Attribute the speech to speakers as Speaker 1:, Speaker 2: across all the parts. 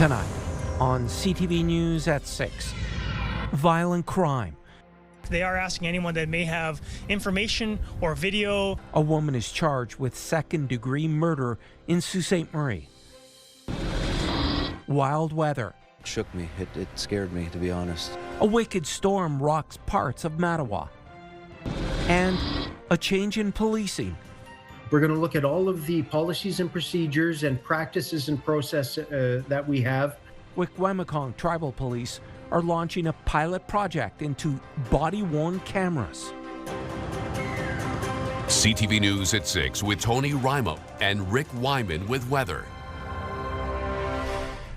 Speaker 1: Tonight on CTV News at 6, violent crime.
Speaker 2: They are asking anyone that may have information or video.
Speaker 1: A woman is charged with second-degree murder in Sault Ste. Marie. Wild weather.
Speaker 3: It shook me. It scared me, to be honest.
Speaker 1: A wicked storm rocks parts of Mattawa. And a change in policing.
Speaker 4: We're going to look at all of the policies and procedures and practices and process that we have.
Speaker 1: Wikwemikong Tribal Police are launching a pilot project into body-worn cameras.
Speaker 5: CTV News at 6 with Tony Ryma and Rick Wyman with weather.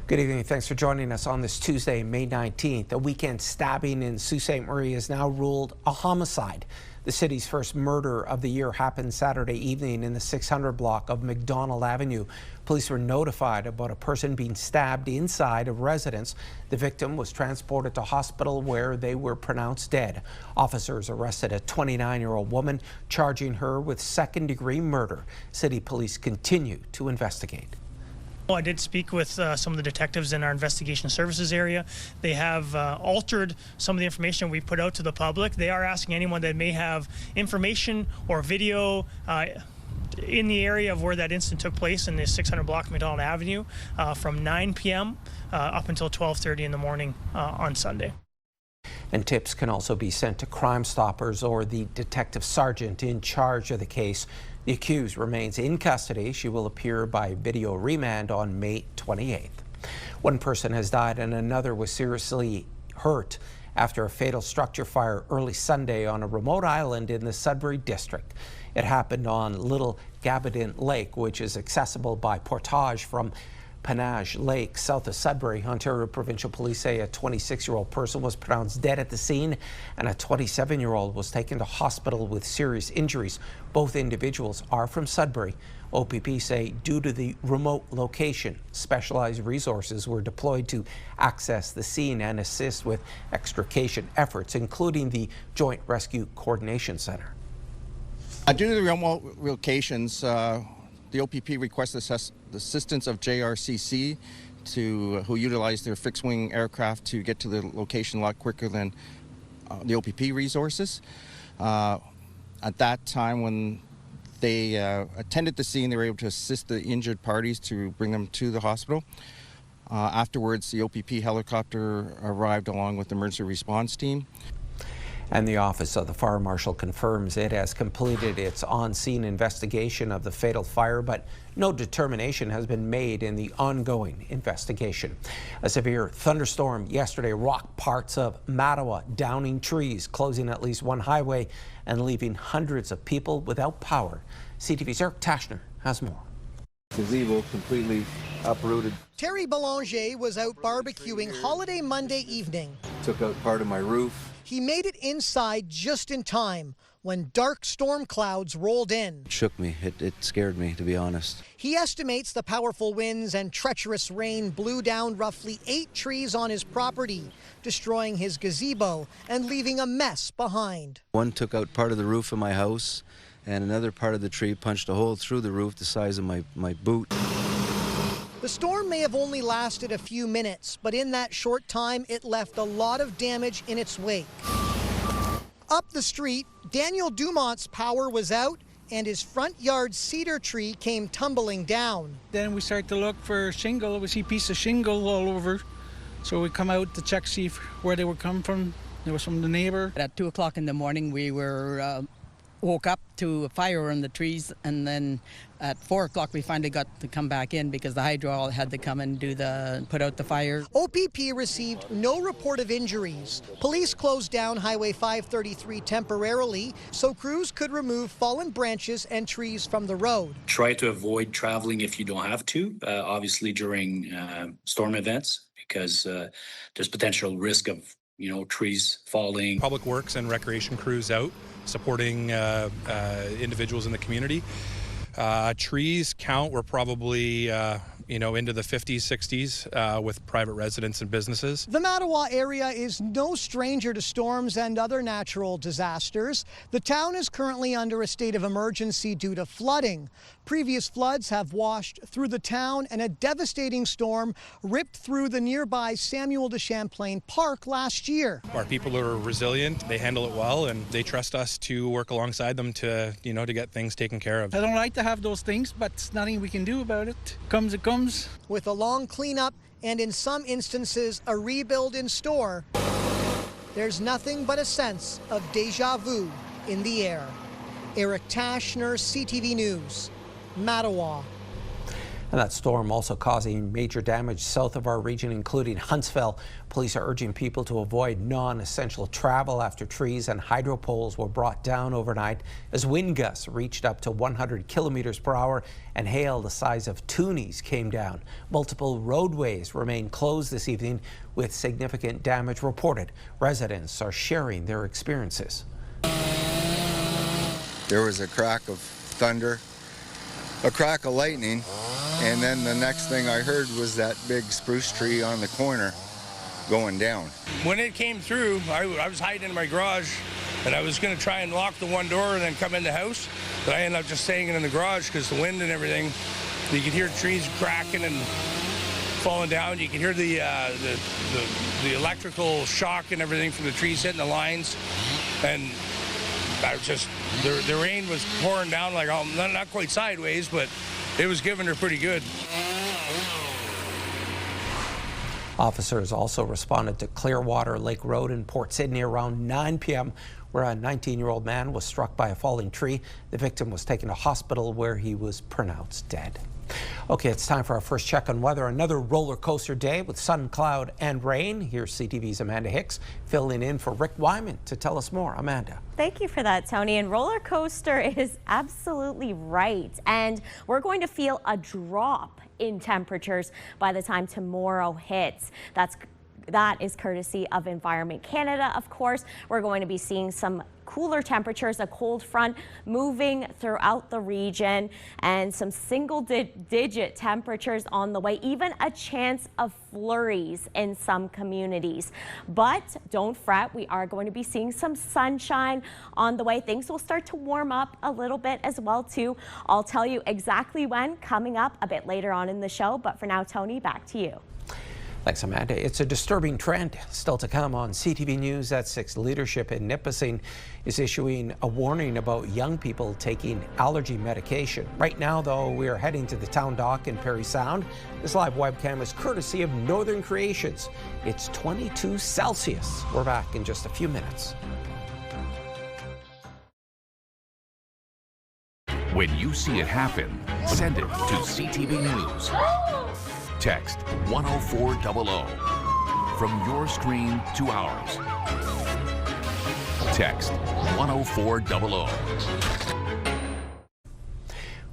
Speaker 1: Good evening. Thanks for joining us on this Tuesday, May 19th. A weekend stabbing in Sault Ste. Marie is now ruled a homicide. The city's first murder of the year happened Saturday evening in the 600 block of McDonald Avenue. Police were notified about a person being stabbed inside a residence. The victim was transported to hospital where they were pronounced dead. Officers arrested a 29-year-old woman, charging her with second-degree murder. City police continue to investigate.
Speaker 2: I did speak with some of the detectives in our investigation services area. They have altered some of the information we put out to the public. They are asking anyone that may have information or video in the area of where that incident took place in the 600 block of McDonald Avenue from 9 p.m. Up until 12:30 in the morning on Sunday.
Speaker 1: And tips can also be sent to Crime Stoppers or the detective sergeant in charge of the case. The accused remains in custody. She will appear by video remand on May 28th. One person has died and another was seriously hurt after a fatal structure fire early Sunday on a remote island in the Sudbury district. It happened on Little Gabardine Lake, which is accessible by portage from Panage Lake, south of Sudbury. Ontario Provincial Police say a 26-year-old person was pronounced dead at the scene and a 27-year-old was taken to hospital with serious injuries. Both individuals are from Sudbury. OPP say due to the remote location, specialized resources were deployed to access the scene and assist with extrication efforts, including the Joint Rescue Coordination Center.
Speaker 6: Due to the remote locations, the OPP requested the assistance of JRCC, who utilized their fixed-wing aircraft to get to the location a lot quicker than the OPP resources. At that time, when they attended the scene, they were able to assist the injured parties to bring them to the hospital. Afterwards, the OPP helicopter arrived along with the emergency response team.
Speaker 1: And the Office of the Fire Marshal confirms it has completed its on-scene investigation of the fatal fire, but no determination has been made in the ongoing investigation. A severe thunderstorm yesterday rocked parts of Mattawa, downing trees, closing at least one highway, and leaving hundreds of people without power. CTV's Eric Tashner has more.
Speaker 3: Gazebo completely uprooted.
Speaker 7: Terry Belanger was out barbecuing holiday Monday evening.
Speaker 3: Took out part of my roof.
Speaker 7: He made it inside just in time when dark storm clouds rolled in.
Speaker 3: It shook me. It scared me, to be honest.
Speaker 7: He estimates the powerful winds and treacherous rain blew down roughly 8 trees on his property, destroying his gazebo and leaving a mess behind.
Speaker 3: One took out part of the roof of my house, and another part of the tree punched a hole through the roof the size of my boot.
Speaker 7: The storm may have only lasted a few minutes, but in that short time, it left a lot of damage in its wake. Up the street, Daniel Dumont's power was out and his front yard cedar tree came tumbling down.
Speaker 8: Then we started to look for shingle. We see a piece of shingle all over. So we come out to check, see where they were coming from. There was from the neighbor.
Speaker 9: At 2 o'clock in the morning, we were woke up to a fire in the trees, and then at 4 o'clock we finally got to come back in because the hydro had to come and put out the fire.
Speaker 7: OPP received no report of injuries. Police closed down Highway 533 temporarily so crews could remove fallen branches and trees from the road.
Speaker 10: Try to avoid traveling if you don't have to, obviously during storm events, because there's potential risk of trees falling.
Speaker 11: Public Works and Recreation crews out supporting individuals in the community. Trees count were probably into the 50s, 60s with private residents and businesses.
Speaker 7: The Mattawa area is no stranger to storms and other natural disasters. The town is currently under a state of emergency due to flooding. Previous floods have washed through the town, and a devastating storm ripped through the nearby Samuel de Champlain Park last year.
Speaker 11: Our people are resilient, they handle it well, and they trust us to work alongside them to, to get things taken care of.
Speaker 8: I don't like to have those things, but it's nothing we can do about it. Comes, it comes.
Speaker 7: With a long cleanup and in some instances a rebuild in store, there's nothing but a sense of deja vu in the air. Eric Tashner, CTV News, Mattawa.
Speaker 1: And that storm also causing major damage south of our region, including Huntsville. Police are urging people to avoid non-essential travel after trees and hydro poles were brought down overnight as wind gusts reached up to 100 kilometers per hour and hail the size of toonies came down. Multiple roadways remain closed this evening with significant damage reported. Residents are sharing their experiences.
Speaker 12: There was a crack of thunder, a crack of lightning, and then the next thing I heard was that big spruce tree on the corner going down.
Speaker 13: When it came through, I was hiding in my garage, and I was going to try and lock the one door and then come in the house, but I ended up just staying in the garage because the wind and everything, you could hear trees cracking and falling down. You could hear the electrical shock and everything from the trees hitting the lines, and I was just, the rain was pouring down like, not quite sideways, but it was giving her pretty good.
Speaker 1: Officers also responded to Clearwater Lake Road in Port Sydney around 9 p.m. where a 19-year-old man was struck by a falling tree. The victim was taken to hospital where he was pronounced dead. Okay, it's time for our first check on weather. Another roller coaster day with sun, cloud, and rain. Here's CTV's Amanda Hicks filling in for Rick Wyman to tell us more. Amanda.
Speaker 14: Thank you for that, Tony. And roller coaster is absolutely right. And we're going to feel a drop in temperatures by the time tomorrow hits. That is courtesy of Environment Canada, of course. We're going to be seeing some cooler temperatures, a cold front moving throughout the region, and some single-digit temperatures on the way, even a chance of flurries in some communities. But don't fret, we are going to be seeing some sunshine on the way. Things will start to warm up a little bit as well, too. I'll tell you exactly when coming up a bit later on in the show. But for now, Tony, back to you.
Speaker 1: Thanks, Amanda. It's a disturbing trend still to come on CTV News at 6. Leadership in Nipissing is issuing a warning about young people taking allergy medication. Right now, though, we are heading to the town dock in Parry Sound. This live webcam is courtesy of Northern Creations. It's 22 Celsius. We're back in just a few minutes.
Speaker 5: When you see it happen, send it to CTV News. Text 10400 from your screen to ours. Text 10400.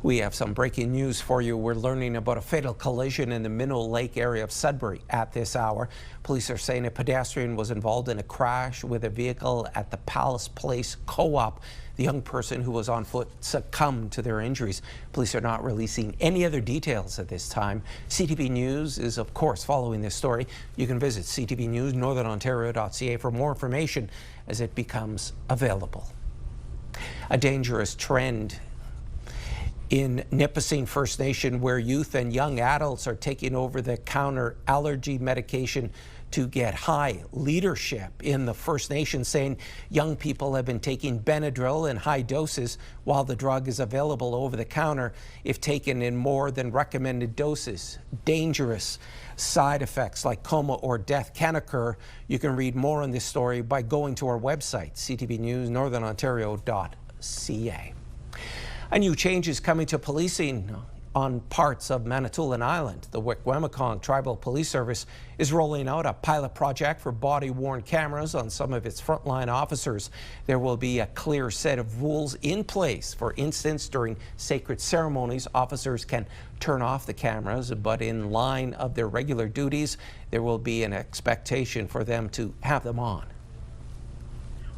Speaker 1: We have some breaking news for you. We're learning about a fatal collision in the Minnow Lake area of Sudbury at this hour. Police are saying a pedestrian was involved in a crash with a vehicle at the Palace Place Co-op. The young person who was on foot succumbed to their injuries. Police are not releasing any other details at this time. CTV News is, of course, following this story. You can visit ctvnewsnorthernontario.ca for more information as it becomes available. A dangerous trend in Nipissing First Nation, where youth and young adults are taking over-the-counter allergy medication to get high. Leadership in the First Nation saying young people have been taking Benadryl in high doses while the drug is available over the counter if taken in more than recommended doses. Dangerous side effects like coma or death can occur. You can read more on this story by going to our website, ctvnewsnorthernontario.ca. A new change is coming to policing on parts of Manitoulin Island. The Wikwemikong Tribal Police Service is rolling out a pilot project for body-worn cameras on some of its frontline officers. There will be a clear set of rules in place. For instance, during sacred ceremonies, officers can turn off the cameras, but in line of their regular duties, there will be an expectation for them to have them on.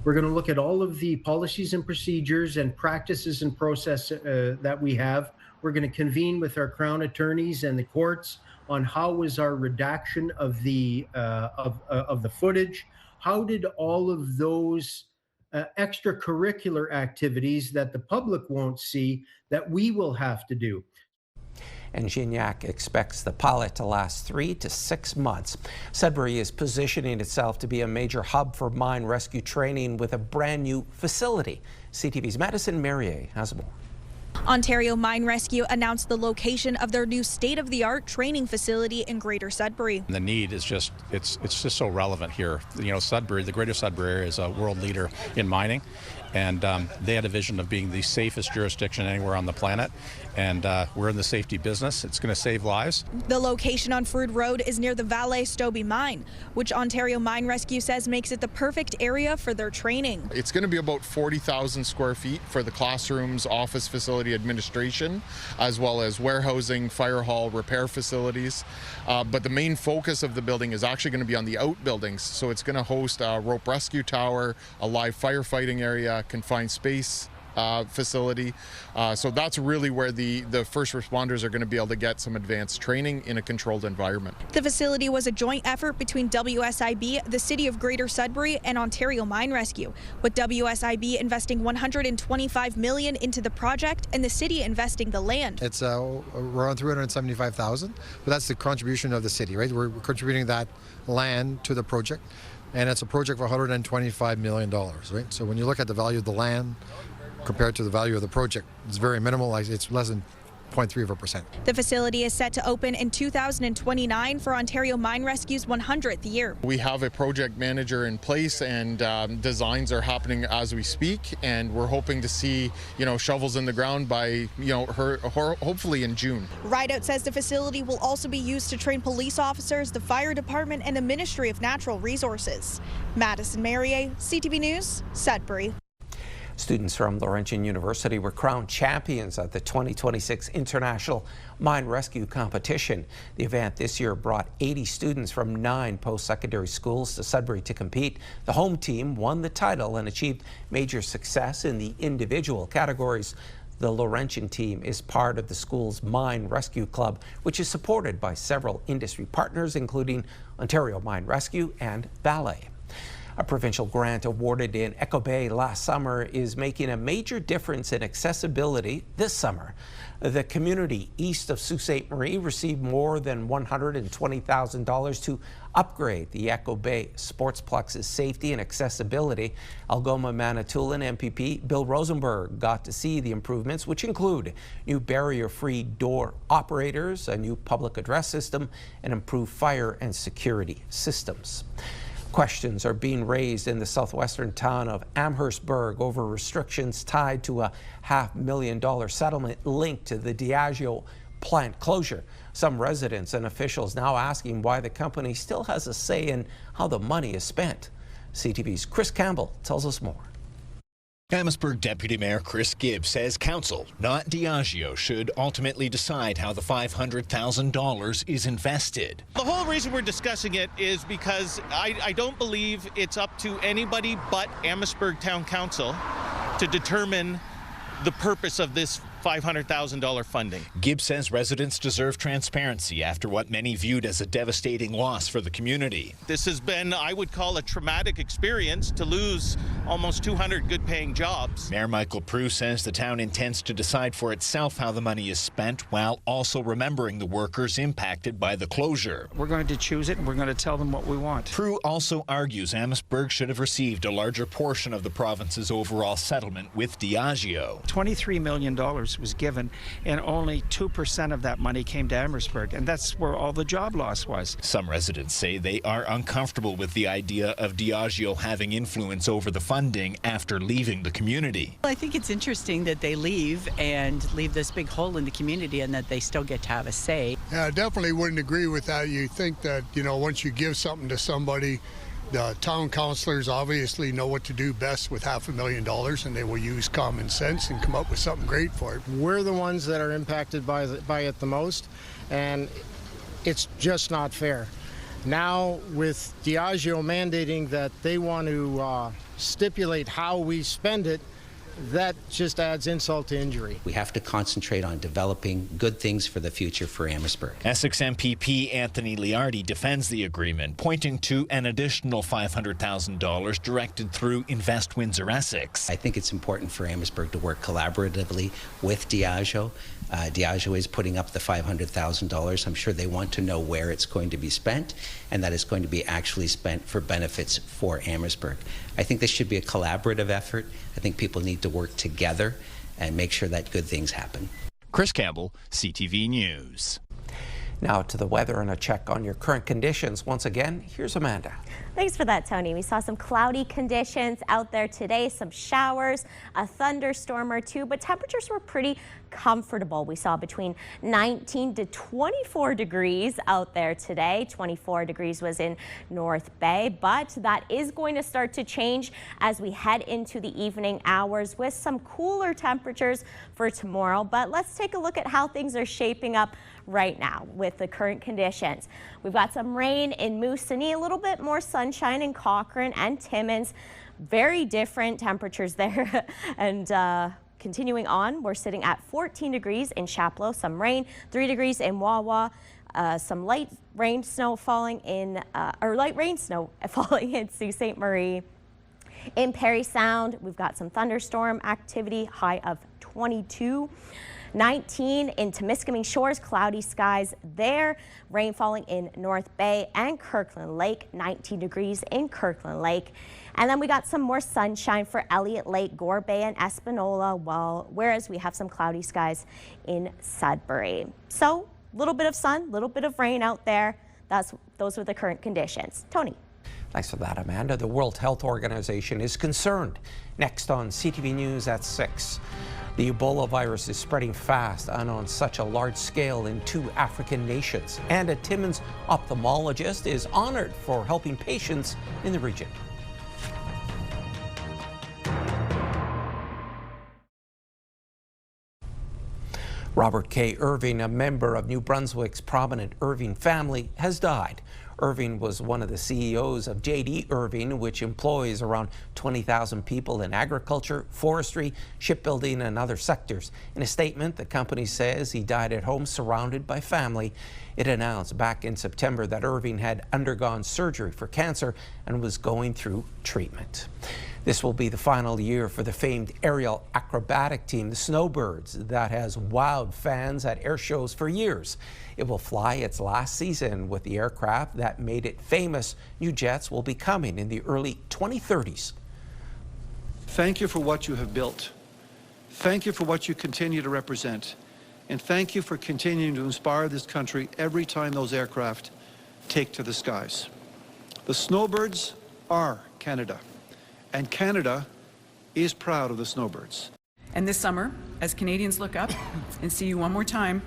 Speaker 4: We're going to look at all of the policies and procedures and practices and process that we have. We're going to convene with our Crown attorneys and the courts on how was our redaction of the footage. How did all of those extracurricular activities that the public won't see that we will have to do?
Speaker 1: And Gignac expects the pilot to last 3 to 6 months. Sudbury is positioning itself to be a major hub for mine rescue training with a brand new facility. CTV's Madison Merrier has more.
Speaker 15: Ontario Mine Rescue announced the location of their new state-of-the-art training facility in Greater Sudbury.
Speaker 16: The need is just, it's just so relevant here. You know, Sudbury, the Greater Sudbury area is a world leader in mining, and they had a vision of being the safest jurisdiction anywhere on the planet, and we're in the safety business. It's going to save lives.
Speaker 15: The location on Frood Road is near the Vallée-Stobie mine, which Ontario Mine Rescue says makes it the perfect area for their training.
Speaker 17: It's going to be about 40,000 square feet for the classrooms, office facility, administration, as well as warehousing, fire hall, repair facilities. But the main focus of the building is actually going to be on the outbuildings. So it's going to host a rope rescue tower, a live firefighting area, confined space facility. So that's really where the first responders are going to be able to get some advanced training in a controlled environment.
Speaker 15: The facility was a joint effort between WSIB, the City of Greater Sudbury, and Ontario Mine Rescue, with WSIB investing $125 million into the project and the city investing the land.
Speaker 18: It's around $375,000, but that's the contribution of the city, right? We're contributing that land to the project, and it's a project for $125 million, right? So when you look at the value of the land compared to the value of the project, it's very minimal. It's less than 0.3%.
Speaker 15: The facility is set to open in 2029 for Ontario Mine Rescue's 100th year.
Speaker 17: We have a project manager in place, and designs are happening as we speak, and we're hoping to see, shovels in the ground by, hopefully in June.
Speaker 15: Rideout says the facility will also be used to train police officers, the fire department, and the Ministry of Natural Resources. Madison Merrier, CTV News, Sudbury.
Speaker 1: Students from Laurentian University were crowned champions at the 2026 International Mine Rescue Competition. The event this year brought 80 students from 9 post-secondary schools to Sudbury to compete. The home team won the title and achieved major success in the individual categories. The Laurentian team is part of the school's Mine Rescue Club, which is supported by several industry partners, including Ontario Mine Rescue and Ballet. A provincial grant awarded in Echo Bay last summer is making a major difference in accessibility this summer. The community east of Sault Ste. Marie received more than $120,000 to upgrade the Echo Bay Sportsplex's safety and accessibility. Algoma Manitoulin MPP Bill Rosenberg got to see the improvements, which include new barrier-free door operators, a new public address system, and improved fire and security systems. Questions are being raised in the southwestern town of Amherstburg over restrictions tied to a $500,000 settlement linked to the Diageo plant closure. Some residents and officials now asking why the company still has a say in how the money is spent. CTV's Chris Campbell tells us more.
Speaker 19: Amherstburg Deputy Mayor Chris Gibbs says council, not Diageo, should ultimately decide how the $500,000 is invested.
Speaker 20: The whole reason we're discussing it is because I don't believe it's up to anybody but Amherstburg Town Council to determine the purpose of this $500,000 funding.
Speaker 19: Gibbs says residents deserve transparency after what many viewed as a devastating loss for the community.
Speaker 20: This has been, I would call, a traumatic experience to lose almost 200 good-paying jobs.
Speaker 19: Mayor Michael Prue says the town intends to decide for itself how the money is spent while also remembering the workers impacted by the closure.
Speaker 8: We're going to choose it and we're going to tell them what we want.
Speaker 19: Prue also argues Amherstburg should have received a larger portion of the province's overall settlement with Diageo.
Speaker 8: $23 million was given, and only 2% of that money came to Amherstburg, and that's where all the job loss was.
Speaker 19: Some residents say they are uncomfortable with the idea of Diageo having influence over the funding after leaving the community.
Speaker 9: I think it's interesting that they leave and leave this big hole in the community and that they still get to have a say.
Speaker 21: Yeah, I definitely wouldn't agree with that. You think that, once you give something to somebody, the town councilors obviously know what to do best with $500,000, and they will use common sense and come up with something great for it.
Speaker 22: We're the ones that are impacted by it the most, and it's just not fair. Now, with Diageo mandating that they want to stipulate how we spend it, that just adds insult to injury.
Speaker 2: We have to concentrate on developing good things for the future for Amherstburg.
Speaker 19: Essex MPP Anthony Liardi defends the agreement, pointing to an additional $500,000 directed through Invest Windsor Essex.
Speaker 2: I think it's important for Amherstburg to work collaboratively with Diageo. Diageo is putting up the $500,000. I'm sure they want to know where it's going to be spent and that it's going to be actually spent for benefits for Amherstburg. I think this should be a collaborative effort. I think people need to work together and make sure that good things happen.
Speaker 19: Chris Campbell, CTV News.
Speaker 1: Now to the weather and a check on your current conditions. Once again, here's Amanda.
Speaker 14: Thanks for that, Tony. We saw some cloudy conditions out there today, some showers, a thunderstorm or two, but temperatures were pretty comfortable. We saw between 19 to 24 degrees out there today. 24 degrees was in North Bay, but that is going to start to change as we head into the evening hours with some cooler temperatures for tomorrow. But let's take a look at how things are shaping up right now with the current conditions. We've got some rain in Moosonee, a little bit more sunshine in Cochrane and Timmins. Very different temperatures there. And continuing on, we're sitting at 14 degrees in Chapleau, some rain, 3 degrees in Wawa, some light rain snow falling in Sault Ste. Marie. In Parry Sound, we've got some thunderstorm activity, high of 22. 19 in Temiskaming Shores, cloudy skies there. Rain falling in North Bay and Kirkland Lake, 19 degrees in Kirkland Lake. And then we got some more sunshine for Elliott Lake, Gore Bay and Espanola, whereas we have some cloudy skies in Sudbury. So a little bit of sun, a little bit of rain out there. Those were the current conditions. Tony.
Speaker 1: Thanks for that, Amanda. The World Health Organization is concerned. Next on CTV News at 6. The Ebola virus is spreading fast and on such a large scale in 2 African nations. And a Timmins ophthalmologist is honored for helping patients in the region. Robert K. Irving, a member of New Brunswick's prominent Irving family, has died. Irving was one of the CEOs of J.D. Irving, which employs around 20,000 people in agriculture, forestry, shipbuilding, and other sectors. In a statement, the company says he died at home surrounded by family. It announced back in September that Irving had undergone surgery for cancer and was going through treatment. This will be the final year for the famed aerial acrobatic team, the Snowbirds, that has wowed fans at air shows for years. It will fly its last season with the aircraft that made it famous. New jets will be coming in the early 2030s.
Speaker 6: Thank you for what you have built. Thank you for what you continue to represent. And thank you for continuing to inspire this country every time those aircraft take to the skies. The Snowbirds are Canada. And Canada is proud of the Snowbirds.
Speaker 23: And this summer, as Canadians look up and see you one more time,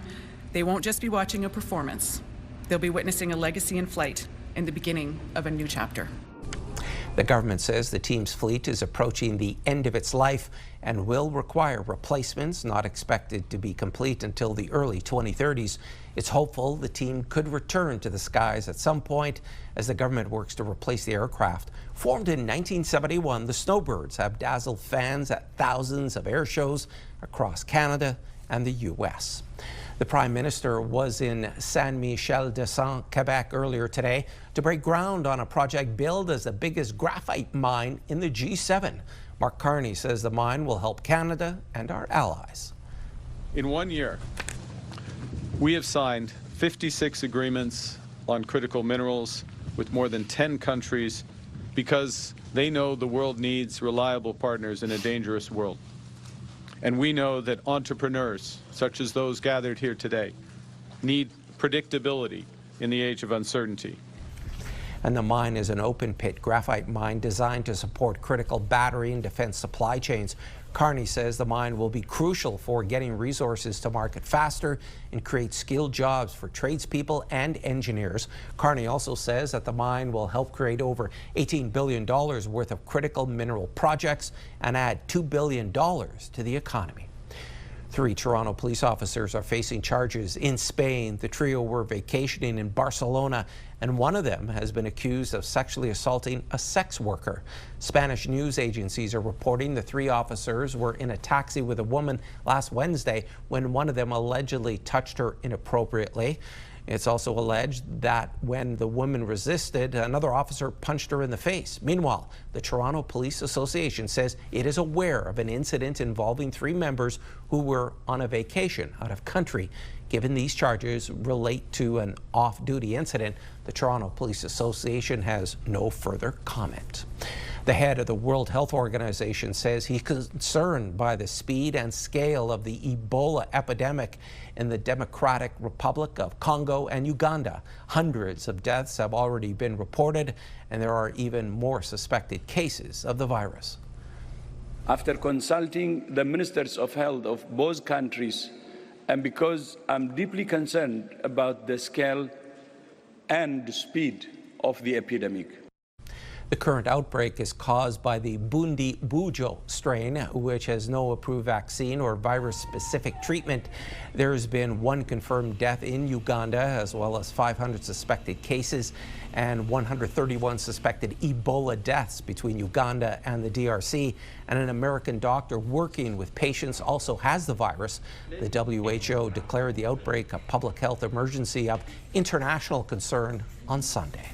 Speaker 23: they won't just be watching a performance. They'll be witnessing a legacy in flight and the beginning of a new chapter.
Speaker 1: The government says the team's fleet is approaching the end of its life and will require replacements, not expected to be complete until the early 2030s. It's hopeful the team could return to the skies at some point as the government works to replace the aircraft. Formed in 1971, the Snowbirds have dazzled fans at thousands of air shows across Canada and the U.S. The Prime Minister was in Saint-Michel-de-Saint, Quebec earlier today to break ground on a project billed as the biggest graphite mine in the G7. Mark Carney says the mine will help Canada and our allies.
Speaker 24: In 1 year, we have signed 56 agreements on critical minerals with more than 10 countries because they know the world needs reliable partners in a dangerous world. And we know that entrepreneurs, such as those gathered here today, need predictability in the age of uncertainty.
Speaker 1: And the mine is an open-pit graphite mine designed to support critical battery and defense supply chains. Carney says the mine will be crucial for getting resources to market faster and create skilled jobs for tradespeople and engineers. Carney also says that the mine will help create over $18 billion worth of critical mineral projects and add $2 billion to the economy. 3 Toronto police officers are facing charges in Spain. The trio were vacationing in Barcelona, and one of them has been accused of sexually assaulting a sex worker. Spanish news agencies are reporting the 3 officers were in a taxi with a woman last Wednesday when one of them allegedly touched her inappropriately. It's also alleged that when the woman resisted, another officer punched her in the face. Meanwhile, the Toronto Police Association says it is aware of an incident involving 3 members who were on a vacation out of country. Given these charges relate to an off-duty incident, the Toronto Police Association has no further comment. The head of the World Health Organization says he's concerned by the speed and scale of the Ebola epidemic in the Democratic Republic of Congo and Uganda. Hundreds of deaths have already been reported, and there are even more suspected cases of the virus.
Speaker 3: After consulting the ministers of health of both countries, and because I'm deeply concerned about the scale and the speed of the epidemic.
Speaker 1: The current outbreak is caused by the Bundi-Bujo strain, which has no approved vaccine or virus-specific treatment. There has been 1 confirmed death in Uganda, as well as 500 suspected cases and 131 suspected Ebola deaths between Uganda and the DRC. And an American doctor working with patients also has the virus. The WHO declared the outbreak a public health emergency of international concern on Sunday.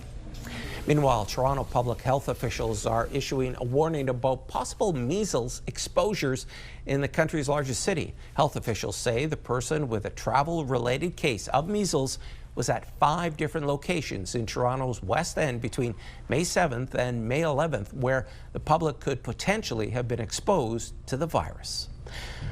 Speaker 1: Meanwhile, Toronto public health officials are issuing a warning about possible measles exposures in the country's largest city. Health officials say the person with a travel-related case of measles was at 5 different locations in Toronto's West End between May 7th and May 11th, where the public could potentially have been exposed to the virus.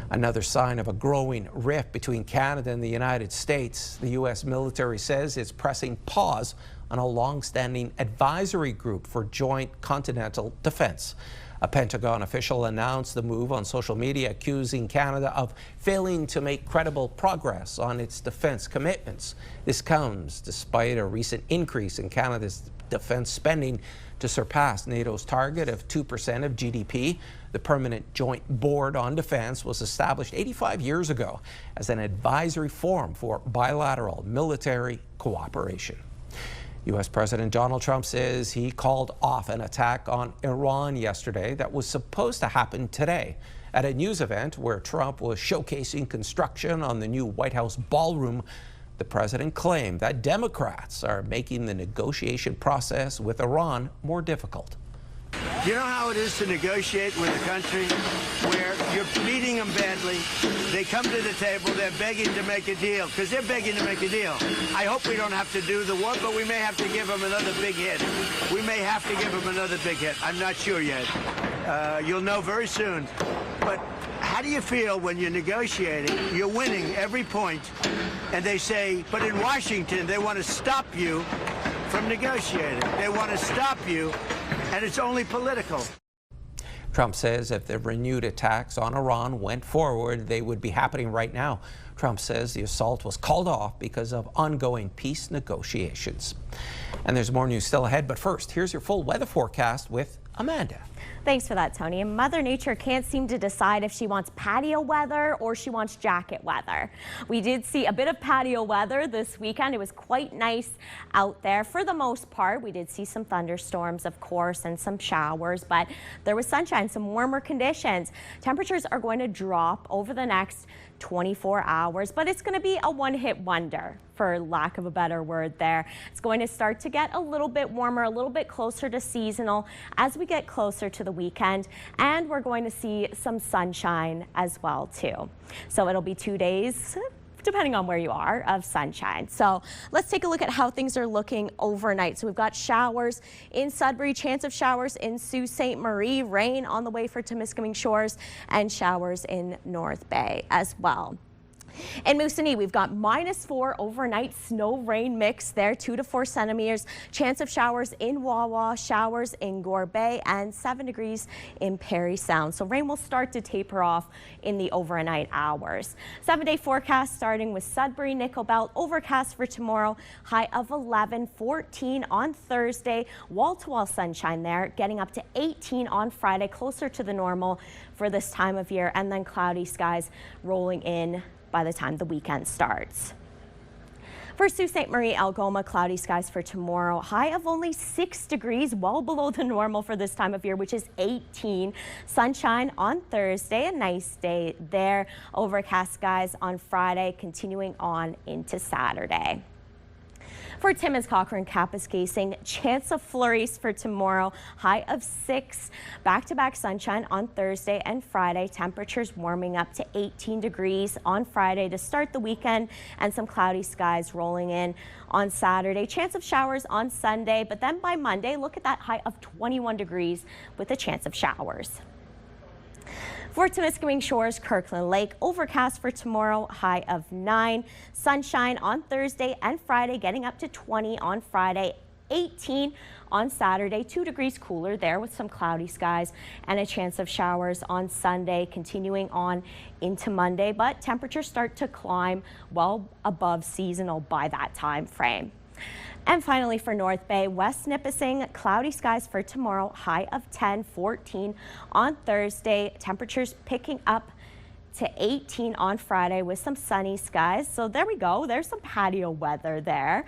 Speaker 1: Another sign of a growing rift between Canada and the United States. The U.S. military says it's pressing pause on a long-standing advisory group for joint continental defense. A Pentagon official announced the move on social media, accusing Canada of failing to make credible progress on its defense commitments. This comes despite a recent increase in Canada's defense spending to surpass NATO's target of 2% of GDP. The Permanent Joint Board on Defense was established 85 years ago as an advisory forum for bilateral military cooperation. U.S. President Donald Trump says he called off an attack on Iran yesterday that was supposed to happen today. At a news event where Trump was showcasing construction on the new White House ballroom, the president claimed that Democrats are making the negotiation process with Iran more difficult.
Speaker 7: You know how it is to negotiate with a country where you're beating them badly, they come to the table, they're begging to make a deal, because they're begging to make a deal. I hope we don't have to do the war, but we may have to give them another big hit. We may have to give them another big hit. I'm not sure yet. You'll know very soon. But how do you feel when you're negotiating, you're winning every point, and they say, but in Washington, they want to stop you from negotiating. They want to stop you, and it's only political.
Speaker 1: Trump says if the renewed attacks on Iran went forward, they would be happening right now. Trump says the assault was called off because of ongoing peace negotiations. And there's more news still ahead, but first, here's your full weather forecast with Amanda.
Speaker 14: Thanks for that, Tony. And Mother Nature can't seem to decide if she wants patio weather or she wants jacket weather. We did see a bit of patio weather this weekend. It was quite nice out there for the most part. We did see some thunderstorms, of course, and some showers, but there was sunshine, some warmer conditions. Temperatures are going to drop over the next 24 hours, but it's going to be a one-hit wonder, for lack of a better word there. It's going to start to get a little bit warmer, a little bit closer to seasonal as we get closer to the weekend, and we're going to see some sunshine as well too. So it'll be 2 days, depending on where you are, of sunshine. So let's take a look at how things are looking overnight. So we've got showers in Sudbury, chance of showers in Sault Ste. Marie, rain on the way for Timiskaming Shores, and showers in North Bay as well. In Moosonee, we've got -4 overnight snow rain mix there, 2 to 4 centimeters. Chance of showers in Wawa, showers in Gore Bay, and 7 degrees in Parry Sound. So rain will start to taper off in the overnight hours. 7-day forecast starting with Sudbury, Nickel Belt, overcast for tomorrow, high of 11, 14 on Thursday, wall-to-wall sunshine there, getting up to 18 on Friday, closer to the normal for this time of year, and then cloudy skies rolling in by the time the weekend starts. For Sault Ste. Marie, Algoma, cloudy skies for tomorrow. High of only 6 degrees, well below the normal for this time of year, which is 18. Sunshine on Thursday, a nice day there. Overcast skies on Friday, continuing on into Saturday. For Timmins, Cochrane, Kapuskasing, chance of flurries for tomorrow, high of 6. Back-to-back sunshine on Thursday and Friday. Temperatures warming up to 18 degrees on Friday to start the weekend, and some cloudy skies rolling in on Saturday. Chance of showers on Sunday, but then by Monday, look at that high of 21 degrees with a chance of showers. For Temiskaming Shores, Kirkland Lake, overcast for tomorrow, high of 9. Sunshine on Thursday and Friday, getting up to 20 on Friday, 18 on Saturday, 2 degrees cooler there with some cloudy skies and a chance of showers on Sunday, continuing on into Monday, but temperatures start to climb well above seasonal by that time frame. And finally for North Bay, West Nipissing, cloudy skies for tomorrow, high of 10, 14 on Thursday, temperatures picking up to 18 on Friday with some sunny skies. So there we go, there's some patio weather there.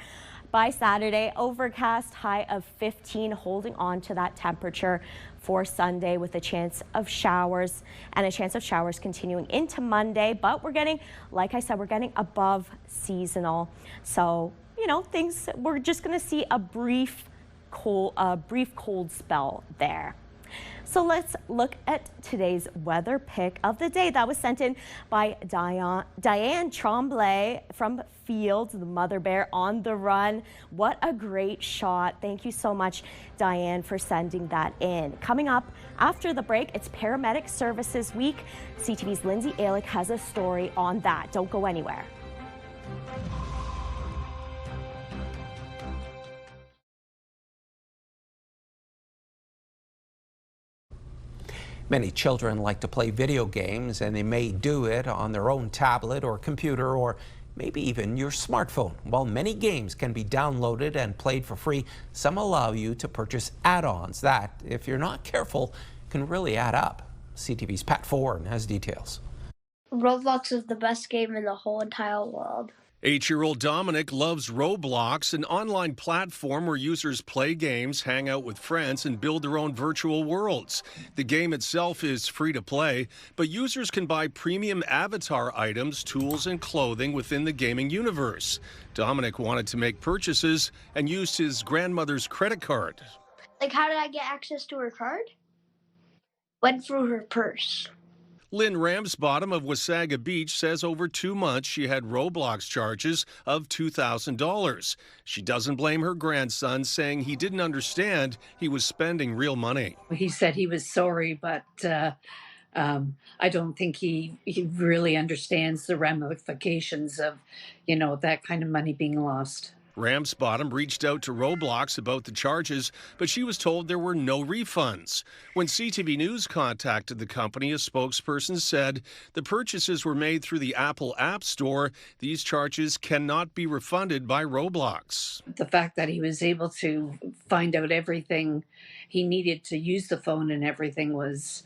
Speaker 14: By Saturday, overcast, high of 15, holding on to that temperature for Sunday with a chance of showers, and a chance of showers continuing into Monday. But we're getting, like I said, we're getting above seasonal. So, you know, we're just going to see a brief cold spell there. So let's look at today's weather pick of the day. That was sent in by Diane Tremblay from Fields, the mother bear on the run. What a great shot. Thank you so much, Diane, for sending that in. Coming up after the break, it's Paramedic Services Week. CTV's Lindsay Alick has a story on that. Don't go anywhere.
Speaker 1: Many children like to play video games, and they may do it on their own tablet or computer or maybe even your smartphone. While many games can be downloaded and played for free, some allow you to purchase add-ons that, if you're not careful, can really add up. CTV's Pat Foran has details.
Speaker 10: Roblox is the best game in the whole entire world.
Speaker 11: 8-year-old Dominic loves Roblox, an online platform where users play games, hang out with friends, and build their own virtual worlds. The game itself is free to play, but users can buy premium avatar items, tools, and clothing within the gaming universe. Dominic wanted to make purchases and used his grandmother's credit card.
Speaker 10: Like, how did I get access to her card? Went through her purse.
Speaker 11: Lynn Ramsbottom of Wasaga Beach says over 2 months she had Roblox charges of $2,000. She doesn't blame her grandson, saying he didn't understand he was spending real money.
Speaker 12: He said he was sorry, but I don't think he really understands the ramifications of, that kind of money being lost.
Speaker 11: Ramsbottom reached out to Roblox about the charges, but she was told there were no refunds. When CTV News contacted the company, a spokesperson said the purchases were made through the Apple App Store. These charges cannot be refunded by Roblox.
Speaker 12: The fact that he was able to find out everything he needed to use the phone and everything was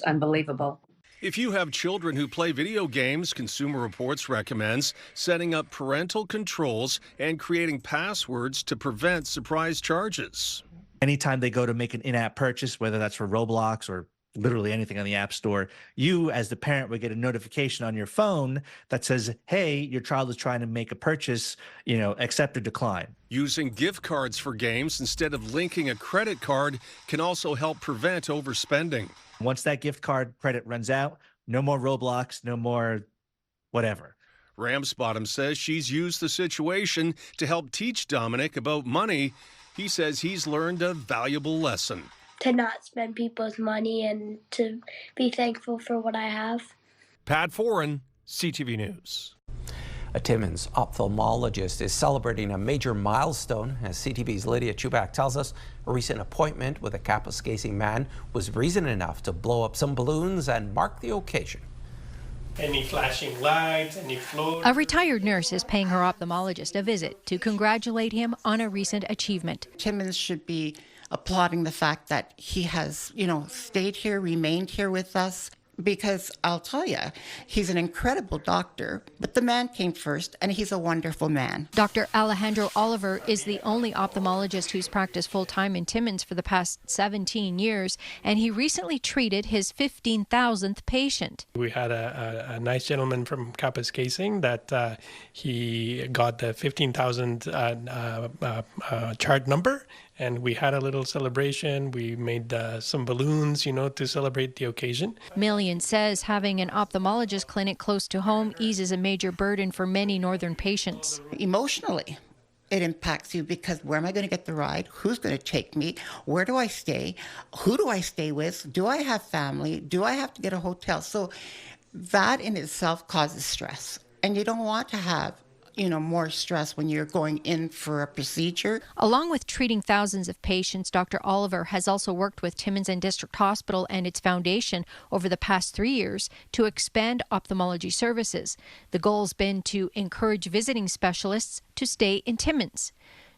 Speaker 12: unbelievable.
Speaker 11: If you have children who play video games, Consumer Reports recommends setting up parental controls and creating passwords to prevent surprise charges.
Speaker 13: Anytime they go to make an in-app purchase, whether that's for Roblox or literally anything on the App Store, you as the parent would get a notification on your phone that says, hey, your child is trying to make a purchase, accept or decline.
Speaker 11: Using gift cards for games instead of linking a credit card can also help prevent overspending.
Speaker 13: Once that gift card credit runs out, no more Roblox, no more whatever.
Speaker 11: Ramsbottom says she's used the situation to help teach Dominic about money. He says he's learned a valuable lesson.
Speaker 10: To not spend people's money and to be thankful for what I have.
Speaker 11: Pat Foran, CTV News.
Speaker 1: A Timmins ophthalmologist is celebrating a major milestone. As CTV's Lydia Chubak tells us, a recent appointment with a Kapuskasing man was reason enough to blow up some balloons and mark the occasion.
Speaker 4: Any flashing lights, any float.
Speaker 5: A retired nurse is paying her ophthalmologist a visit to congratulate him on a recent achievement.
Speaker 16: Timmins should be applauding the fact that he has, stayed here, remained here with us. Because I'll tell you, he's an incredible doctor, but the man came first, and he's a wonderful man.
Speaker 5: Dr. Alejandro Oliver is the only ophthalmologist who's practiced full-time in Timmins for the past 17 years, and he recently treated his 15,000th patient.
Speaker 4: We had a nice gentleman from Kapuskasing that he got the 15,000 chart number, and we had a little celebration. We made some balloons, to celebrate the occasion.
Speaker 5: Millian says having an ophthalmologist clinic close to home eases a major burden for many northern patients.
Speaker 16: Emotionally, it impacts you because where am I going to get the ride? Who's going to take me? Where do I stay? Who do I stay with? Do I have family? Do I have to get a hotel? So that in itself causes stress. And you don't want to have more stress when you're going in for a procedure.
Speaker 5: Along with treating thousands of patients, Dr. Oliver has also worked with Timmins and District Hospital and its foundation over the past 3 years to expand ophthalmology services. The goal's been to encourage visiting specialists to stay in Timmins.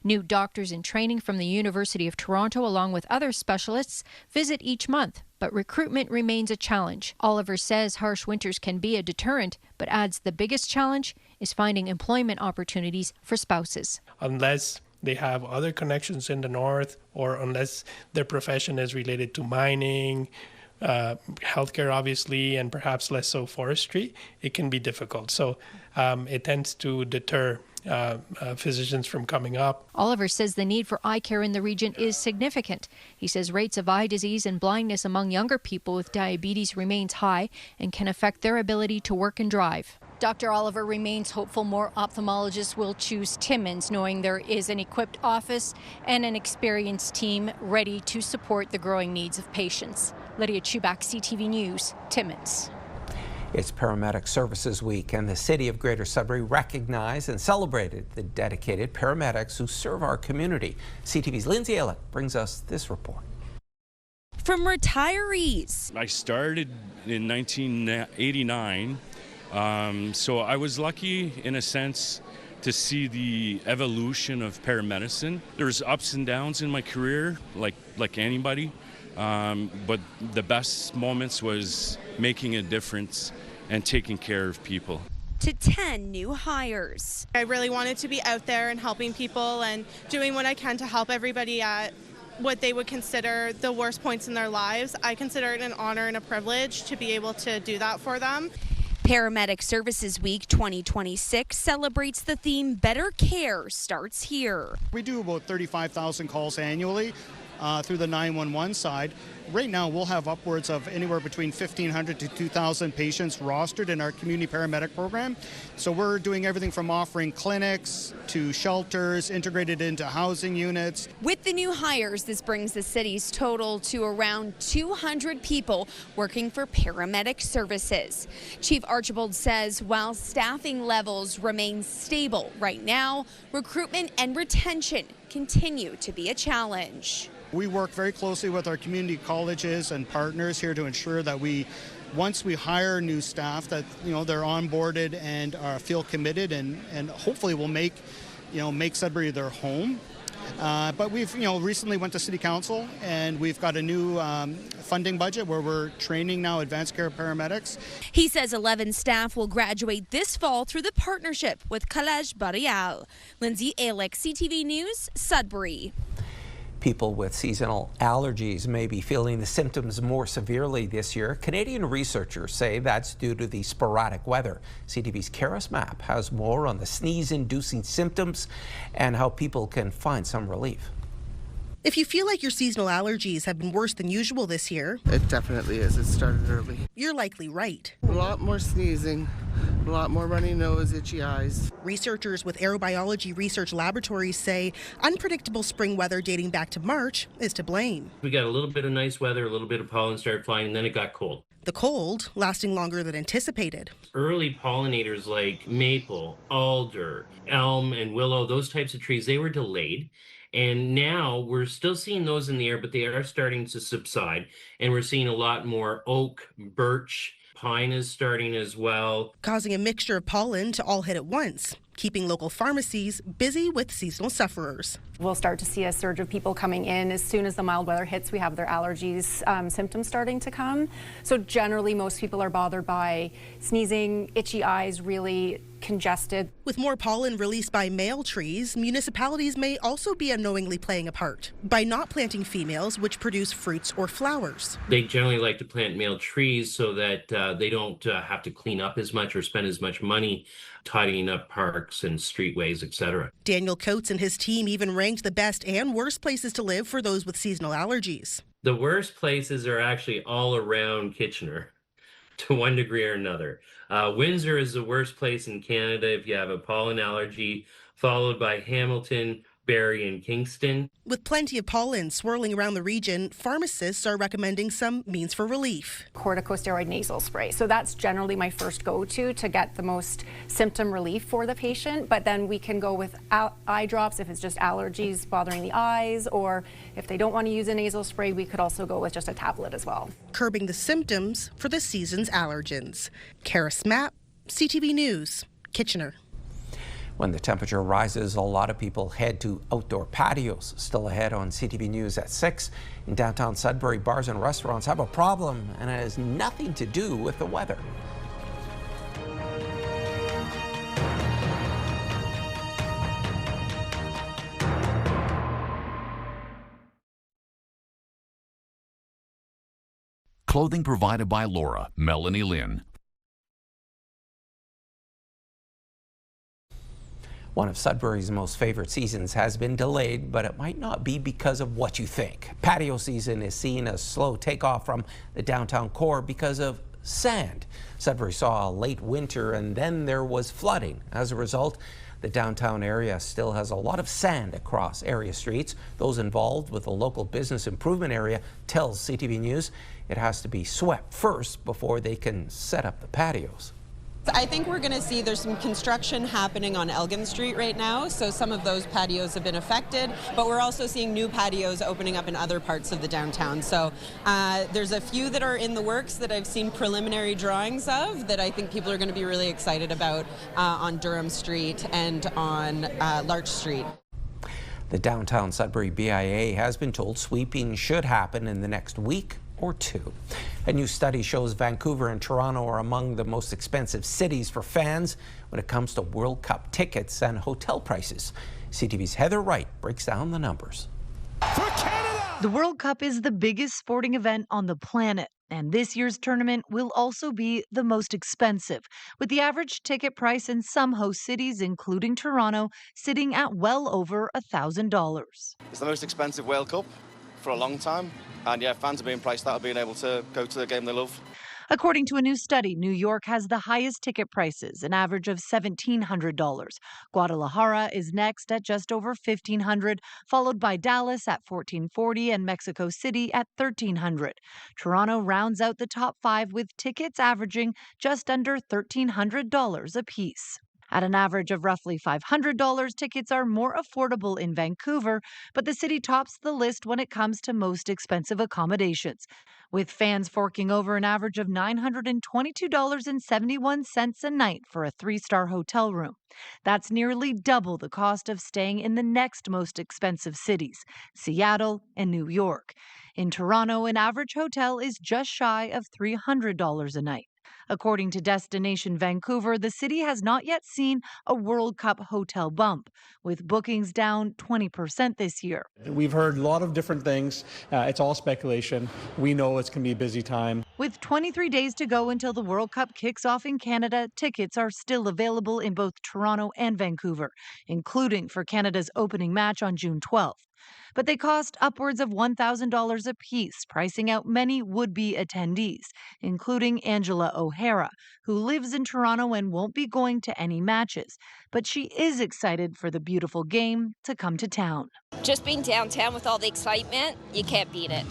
Speaker 5: New doctors in training from the University of Toronto, along with other specialists, visit each month, but recruitment remains a challenge. Oliver says harsh winters can be a deterrent, but adds the biggest challenge is finding employment opportunities for spouses.
Speaker 4: Unless they have other connections in the north, or unless their profession is related to mining, healthcare obviously, and perhaps less so forestry, it can be difficult. So it tends to deter physicians from coming up.
Speaker 5: Oliver says the need for eye care in the region is significant. He says rates of eye disease and blindness among younger people with diabetes remains high and can affect their ability to work and drive. Dr. Oliver remains hopeful more ophthalmologists will choose Timmins, knowing there is an equipped office and an experienced team ready to support the growing needs of patients. Lydia Chubak, CTV News, Timmins.
Speaker 1: It's Paramedic Services Week, and the City of Greater Sudbury recognized and celebrated the dedicated paramedics who serve our community. CTV's Lindsay Elliott brings us this report.
Speaker 18: From retirees.
Speaker 25: I started in 1989, so I was lucky in a sense to see the evolution of paramedicine. There's ups and downs in my career, like anybody. But the best moments was making a difference and taking care of people.
Speaker 18: To 10 new hires.
Speaker 26: I really wanted to be out there and helping people and doing what I can to help everybody at what they would consider the worst points in their lives. I consider it an honor and a privilege to be able to do that for them.
Speaker 18: Paramedic Services Week 2026 celebrates the theme Better Care Starts Here.
Speaker 27: We do about 35,000 calls annually through the 911 side. Right now, we'll have upwards of anywhere between 1,500 to 2,000 patients rostered in our community paramedic program. So we're doing everything from offering clinics to shelters, integrated into housing units.
Speaker 18: With the new hires, this brings the city's total to around 200 people working for paramedic services. Chief Archibald says while staffing levels remain stable right now, recruitment and retention continue to be a challenge.
Speaker 27: We work very closely with our community colleges and partners here to ensure that once we hire new staff, that they're onboarded and feel committed, and hopefully will make Sudbury their home. But we've recently went to City Council, and we've got a new funding budget where we're training now advanced care paramedics.
Speaker 18: He says 11 staff will graduate this fall through the partnership with Collège Boreal. Lindsay Elliott, CTV News, Sudbury.
Speaker 1: People with seasonal allergies may be feeling the symptoms more severely this year. Canadian researchers say that's due to the sporadic weather. CTV's Karis Mapp has more on the sneeze-inducing symptoms and how people can find some relief.
Speaker 28: If you feel like your seasonal allergies have been worse than usual this year,
Speaker 29: it definitely is. It started early.
Speaker 28: You're likely right.
Speaker 29: A lot more sneezing, a
Speaker 2: A lot more runny nose, itchy eyes.
Speaker 28: Researchers with Aerobiology Research Laboratories say unpredictable spring weather dating back to March is to blame.
Speaker 8: We got a little bit of nice weather, a little bit of pollen started flying, and then it got cold.
Speaker 28: The cold lasting longer than anticipated.
Speaker 8: Early pollinators like maple, alder, elm, and willow, those types of trees, they were delayed. And now we're still seeing those in the air, but they are starting to subside. And we're seeing a lot more oak, birch, pine is starting as well.
Speaker 28: Causing a mixture of pollen to all hit at once, keeping local pharmacies busy with seasonal sufferers.
Speaker 9: We'll start to see a surge of people coming in. As soon as the mild weather hits, we have their allergies symptoms starting to come. So generally, most people are bothered by sneezing, itchy eyes, really congested.
Speaker 28: With more pollen released by male trees, municipalities may also be unknowingly playing a part by not planting females which produce fruits or flowers.
Speaker 8: They generally like to plant male trees so that they don't have to clean up as much or spend as much money tidying up parks and streetways, etc.
Speaker 28: Daniel Coates and his team even ranked the best and worst places to live for those with seasonal allergies.
Speaker 8: The worst places are actually all around Kitchener to one degree or another. Windsor is the worst place in Canada if you have a pollen allergy, followed by Hamilton, Barrie, and Kingston.
Speaker 28: With plenty of pollen swirling around the region, pharmacists are recommending some means for relief.
Speaker 9: Corticosteroid nasal spray. So that's generally my first go-to to get the most symptom relief for the patient. But then we can go with eye drops if it's just allergies bothering the eyes, or if they don't want to use a nasal spray, we could also go with just a tablet as well.
Speaker 28: Curbing the symptoms for the season's allergens. Kara Smapp, CTV News, Kitchener.
Speaker 1: When the temperature rises, a lot of people head to outdoor patios. Still ahead on CTV News at 6. In downtown Sudbury, bars and restaurants have a problem, and it has nothing to do with the weather.
Speaker 15: Clothing provided by Laura, Melanie Lynn.
Speaker 1: One of Sudbury's most favorite seasons has been delayed, but it might not be because of what you think. Patio season is seeing a slow takeoff from the downtown core because of sand. Sudbury saw a late winter and then there was flooding. As a result, the downtown area still has a lot of sand across area streets. Those involved with the local business improvement area tells CTV News it has to be swept first before they can set up the patios.
Speaker 17: I think we're going to see there's some construction happening on Elgin Street right now, so some of those patios have been affected, but we're also seeing new patios opening up in other parts of the downtown. So there's a few that are in the works that I've seen preliminary drawings of that I think people are going to be really excited about on Durham Street and on Larch Street.
Speaker 1: The downtown Sudbury BIA has been told sweeping should happen in the next week or two. A new study shows Vancouver and Toronto are among the most expensive cities for fans when it comes to World Cup tickets and hotel prices. CTV's Heather Wright breaks down the numbers.
Speaker 20: The World Cup is the biggest sporting event on the planet, and this year's tournament will also be the most expensive, with the average ticket price in some host cities, including Toronto, sitting at well over $1,000.
Speaker 21: It's the most expensive World Cup for a long time. And yeah, fans are being priced out of being able to go to the game they love.
Speaker 20: According to a new study, New York has the highest ticket prices, an average of $1,700. Guadalajara is next at just over $1,500, followed by Dallas at $1,440 and Mexico City at $1,300. Toronto rounds out the top five with tickets averaging just under $1,300 apiece. At an average of roughly $500, tickets are more affordable in Vancouver, but the city tops the list when it comes to most expensive accommodations, with fans forking over an average of $922.71 a night for a three-star hotel room. That's nearly double the cost of staying in the next most expensive cities, Seattle and New York. In Toronto, an average hotel is just shy of $300 a night. According to Destination Vancouver, the city has not yet seen a World Cup hotel bump, with bookings down 20% this year.
Speaker 22: We've heard a lot of different things. It's all speculation. We know it's going to be a busy time.
Speaker 20: With 23 days to go until the World Cup kicks off in Canada, tickets are still available in both Toronto and Vancouver, including for Canada's opening match on June 12th. But they cost upwards of $1,000 apiece, pricing out many would-be attendees, including Angela O'Hara, who lives in Toronto and won't be going to any matches. But she is excited for the beautiful game to come to town.
Speaker 3: Just being downtown with all the excitement, you can't beat it.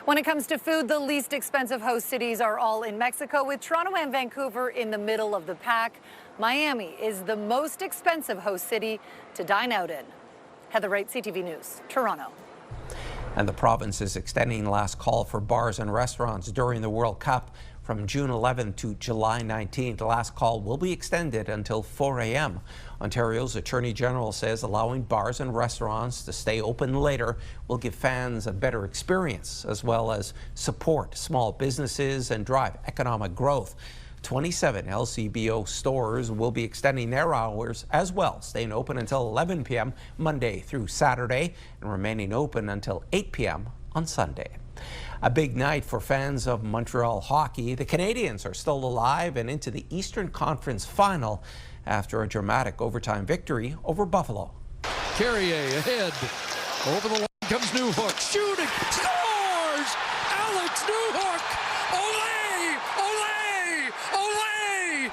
Speaker 6: When it comes to food, the least expensive host cities are all in Mexico, with Toronto and Vancouver in the middle of the pack. Miami is the most expensive host city to dine out in. Heather Wright, CTV News, Toronto.
Speaker 1: And the province is extending the last call for bars and restaurants during the World Cup from June 11th to July 19th. The last call will be extended until 4 a.m. Ontario's Attorney General says allowing bars and restaurants to stay open later will give fans a better experience, as well as support small businesses and drive economic growth. 27 LCBO stores will be extending their hours as well, staying open until 11 p.m. Monday through Saturday and remaining open until 8 p.m. on Sunday. A big night for fans of Montreal hockey. The Canadians are still alive and into the Eastern Conference Final after a dramatic overtime victory over Buffalo.
Speaker 7: Carrier ahead. Over the line comes Newhook. Shooting. Scores! Alex Newhook! Olé! Olé! Olé!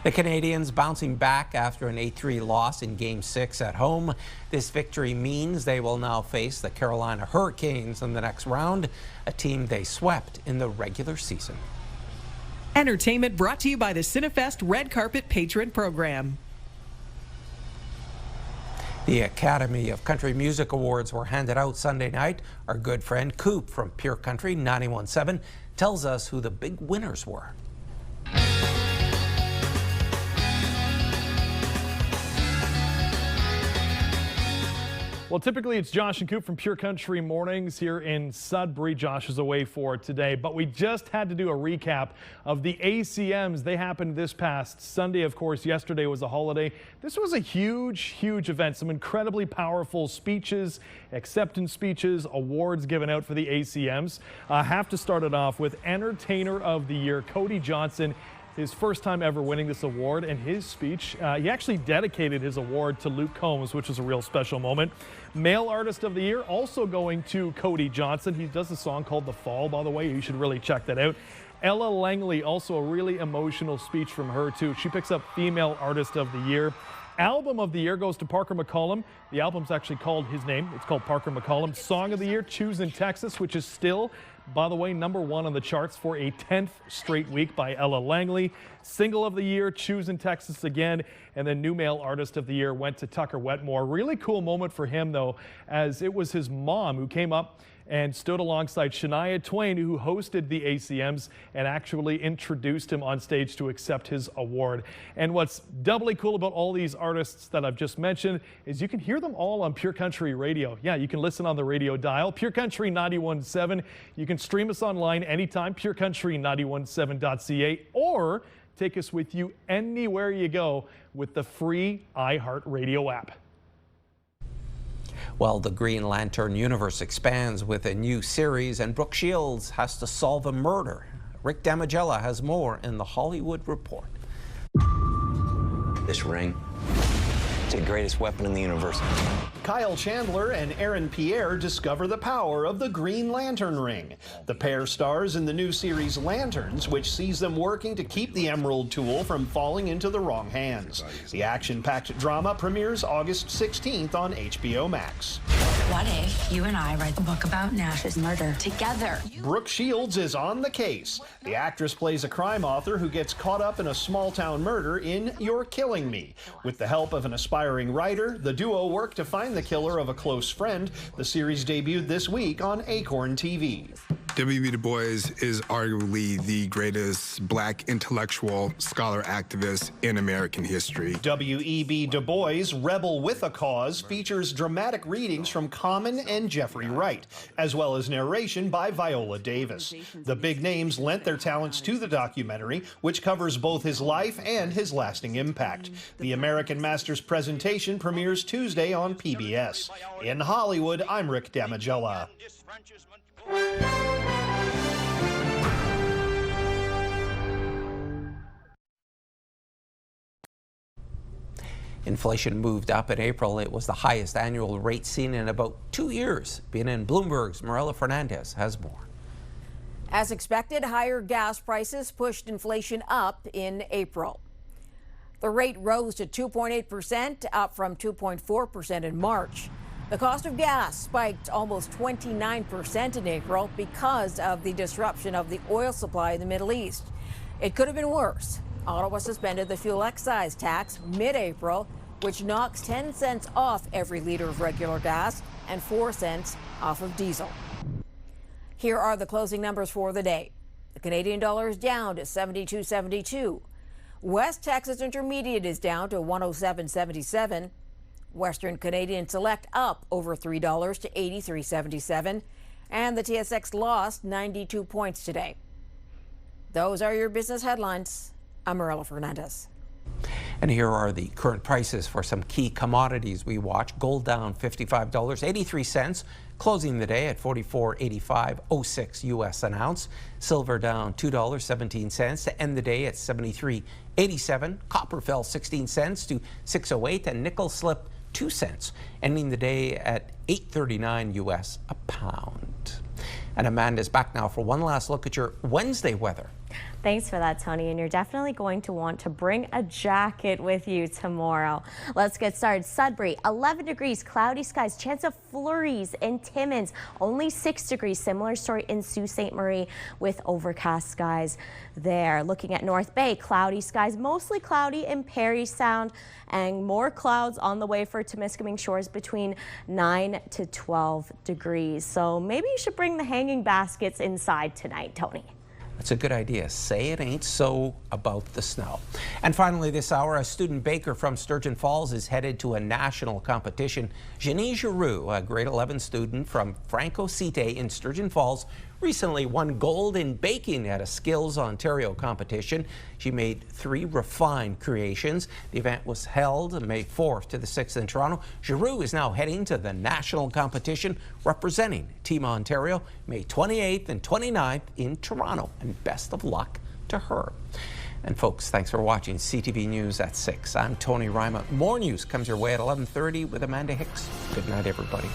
Speaker 1: The Canadians bouncing back after an 8-3 loss in Game 6 at home. This victory means they will now face the Carolina Hurricanes in the next round, a team they swept in the regular season.
Speaker 14: Entertainment brought to you by the Cinefest Red Carpet Patron Program.
Speaker 1: The Academy of Country Music Awards were handed out Sunday night. Our good friend Coop from Pure Country 91.7 tells us who the big winners were.
Speaker 19: Well, typically it's Josh and Coop from Pure Country Mornings here in Sudbury. Josh is away for today, but we just had to do a recap of the ACMs. They happened this past Sunday. Of course, yesterday was a holiday. This was a huge event. Some incredibly powerful speeches, acceptance speeches, awards given out for the ACMs. I have to start it off with Entertainer of the Year, Cody Johnson. His first time ever winning this award, and his speech, he actually dedicated his award to Luke Combs, which was a real special moment. Male Artist of the Year also going to Cody Johnson. He does a song called The Fall, by the way. You should really check that out. Ella Langley, also a really emotional speech from her too. She picks up Female Artist of the Year. Album of the Year goes to Parker McCollum. The album's actually called his name. It's called Parker McCollum. Song of the Year, Choose in Texas, which is still, by the way, #1 on the charts for a 10th straight week by Ella Langley. Single of the Year, Choose in Texas again. And then New Male Artist of the Year went to Tucker Wetmore. Really cool moment for him, though, as it was his mom who came up and stood alongside Shania Twain, who hosted the ACMs and actually introduced him on stage to accept his award. And what's doubly cool about all these artists that I've just mentioned is you can hear them all on Pure Country Radio. Yeah, you can listen on the radio dial, Pure Country 91.7. You can stream us online anytime, purecountry917.ca, or take us with you anywhere you go with the free iHeartRadio app.
Speaker 1: Well, the Green Lantern universe expands with a new series, and Brooke Shields has to solve a murder. Rick Damigella has more in the Hollywood Report.
Speaker 22: This ring, it's the greatest weapon in the universe.
Speaker 23: Kyle Chandler and Aaron Pierre discover the power of the Green Lantern ring. The pair stars in the new series Lanterns, which sees them working to keep the Emerald tool from falling into the wrong hands. The action-packed drama premieres August 16th on HBO Max.
Speaker 24: What if you and I write the book about Nash's murder together?
Speaker 23: Brooke Shields is on the case. The actress plays a crime author who gets caught up in a small-town murder in You're Killing Me. With the help of an aspiring writer, the duo work to find the killer of a close friend. The series debuted this week on Acorn TV.
Speaker 29: W.E.B. Du Bois is arguably the greatest black intellectual scholar activist in American history.
Speaker 23: W.E.B. Du Bois, Rebel with a Cause, features dramatic readings from Common and Jeffrey Wright, as well as narration by Viola Davis. The big names lent their talents to the documentary, which covers both his life and his lasting impact. The American Masters presentation premieres Tuesday on PBS. In Hollywood, I'm Rick Damigella.
Speaker 1: Inflation moved up in April. It was the highest annual rate seen in about 2 years. BNN Bloomberg's Marilla Fernandez has more.
Speaker 4: As expected, higher gas prices pushed inflation up in April. The rate rose to 2.8%, up from 2.4% in March. The cost of gas spiked almost 29% in April because of the disruption of the oil supply in the Middle East. It could have been worse. Ottawa suspended the fuel excise tax mid-April, which knocks 10 cents off every liter of regular gas and 4 cents off of diesel. Here are the closing numbers for the day. The Canadian dollar is down to 72.72. West Texas Intermediate is down to 107.77. Western Canadian Select up over $3 to 83.77. And the TSX lost 92 points today. Those are your business headlines. I'm Marilla Fernandez.
Speaker 1: And here are the current prices for some key commodities we watch. Gold down $55.83, closing the day at $44.8506 US an ounce. Silver down $2.17 to end the day at $73.87. Copper fell 16 cents to $6.08, and nickel slipped 2 cents, ending the day at $8.39 US a pound. And Amanda's back now for one last look at your Wednesday weather.
Speaker 5: Thanks for that, Tony, and you're definitely going to want to bring a jacket with you tomorrow. Let's get started. Sudbury, 11 degrees, cloudy skies, chance of flurries in Timmins, only 6 degrees. Similar story in Sault Ste. Marie with overcast skies there. Looking at North Bay, cloudy skies, mostly cloudy in Parry Sound, and more clouds on the way for Temiskaming Shores between 9 to 12 degrees. So maybe you should bring the hanging baskets inside tonight, Tony.
Speaker 1: That's a good idea. Say it ain't so about the snow. And finally this hour, a student baker from Sturgeon Falls is headed to a national competition. Jenny Giroux, a grade 11 student from Franco Cite in Sturgeon Falls, recently won gold in baking at a Skills Ontario competition. She made 3 refined creations. The event was held May 4th to the 6th in Toronto. Giroux is now heading to the national competition representing Team Ontario May 28th and 29th in Toronto. And best of luck to her. And folks, thanks for watching CTV News at 6. I'm Tony Ryma. More news comes your way at 11:30 with Amanda Hicks. Good night, everybody.